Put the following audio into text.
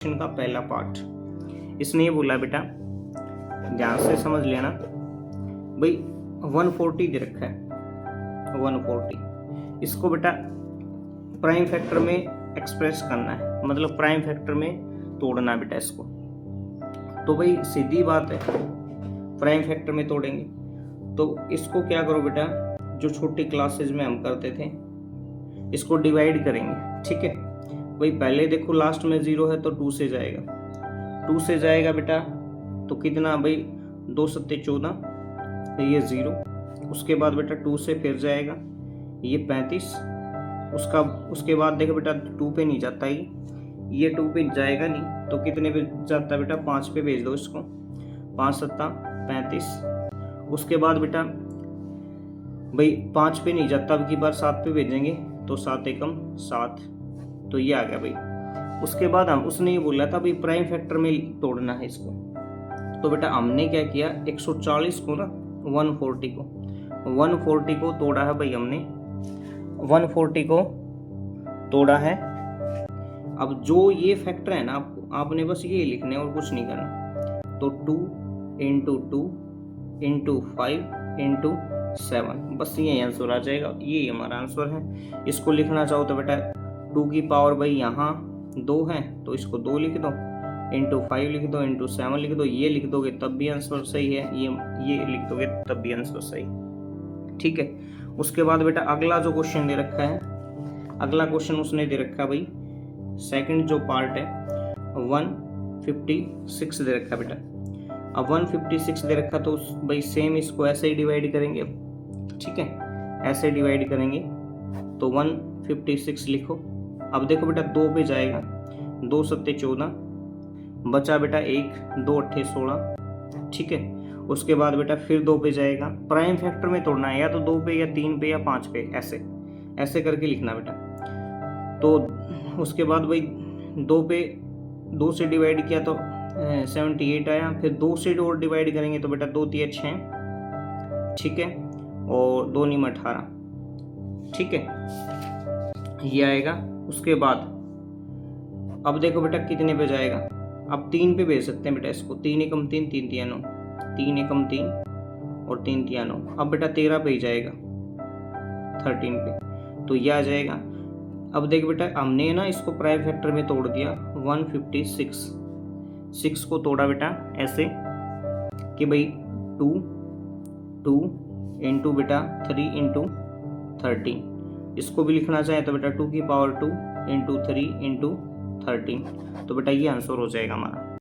का पहला पार्ट। इसने ये बोला बेटा, ध्यान से समझ लेना भाई, 140 दे रखा है 140। इसको बेटा प्राइम फैक्टर में एक्सप्रेस करना है, मतलब प्राइम फैक्टर में तोड़ना है बेटा इसको। तो भाई सीधी बात है, प्राइम फैक्टर में तोड़ेंगे तो इसको क्या करो बेटा, जो छोटी क्लासेज में हम करते थे इसको डिवाइड करेंगे। ठीक है भाई, पहले देखो लास्ट में 0 है तो 2 से जाएगा, 2 से जाएगा बेटा तो कितना भाई, 2 सत्ते 14, ये 0। उसके बाद बेटा 2 से फिर जाएगा ये 35। उसके बाद देखो बेटा 2 पे नहीं जाता ये 2 पे जाएगा नहीं तो कितने पे जाता है बेटा, 5 पे भेज दो इसको, 5 सत्ता 35। उसके बाद बेटा भाई 5 पे नहीं जाता, अब की बार 7 पे भेजेंगे तो 7 एकम 7, तो ये आ गया भाई। उसके बाद उसने ये बोला था भाई प्राइम फैक्टर में तोड़ना है इसको, तो बेटा हमने क्या किया, 140 को ना 140 को तोड़ा है भाई हमने, 140 को तोड़ा है। अब जो ये फैक्टर है ना, आपने बस ये लिखना है और कुछ नहीं करना। तो 2 × 2 × 5 × 7, बस ये आंसर आ जाएगा, ये हमारा आंसर है। इसको लिखना चाहो तो बेटा 2 की पावर भाई यहाँ 2 है तो इसको 2 लिख दो, × 5 लिख दो, × 7 लिख दो, ये लिख दोगे तब भी आंसर सही है, ये लिख दोगे तब भी आंसर सही। ठीक है, उसके बाद बेटा अगला जो क्वेश्चन दे रखा है, अगला क्वेश्चन उसने दे रखा है भाई, सेकंड जो पार्ट है 156 दे रखा है बेटा। अब 156 दे रखा तो भाई सेम इसको ऐसे ही डिवाइड करेंगे। ठीक है, ऐसे डिवाइड करेंगे तो 156 लिखो। अब देखो बेटा 2 पे जाएगा, 2 सत्ते 14, बचा बेटा 1, 2 अट्ठे 16। ठीक है, उसके बाद बेटा फिर 2 पे जाएगा, प्राइम फैक्टर में तोड़ना है, या तो 2 पे या 3 पे या 5 पे, ऐसे करके लिखना बेटा। तो उसके बाद भाई 2 पे 2 से डिवाइड किया तो 78 आया, फिर 2 से और डिवाइड करेंगे तो बेटा 2 3 6, ठीक है, और 2 9 18, ठीक है, ये आएगा। उसके बाद अब देखो बेटा कितने पे जाएगा, अब 3 पे भेज सकते हैं बेटा इसको, 3 एकम 3, 3 तिया 9, 3 एकम 3 और 3 तिया 9। अब बेटा 13 पे ही जाएगा, 13 पे, तो यह आ जाएगा। अब देख बेटा हमने ना इसको प्राइम फैक्टर में तोड़ दिया, 156, 6 को तोड़ा बेटा ऐसे कि भाई 2 × बेटा 3 × 13। इसको भी लिखना चाहे तो बेटा 2 की पावर 2 × 3 × 13, तो बेटा ये आंसर हो जाएगा हमारा।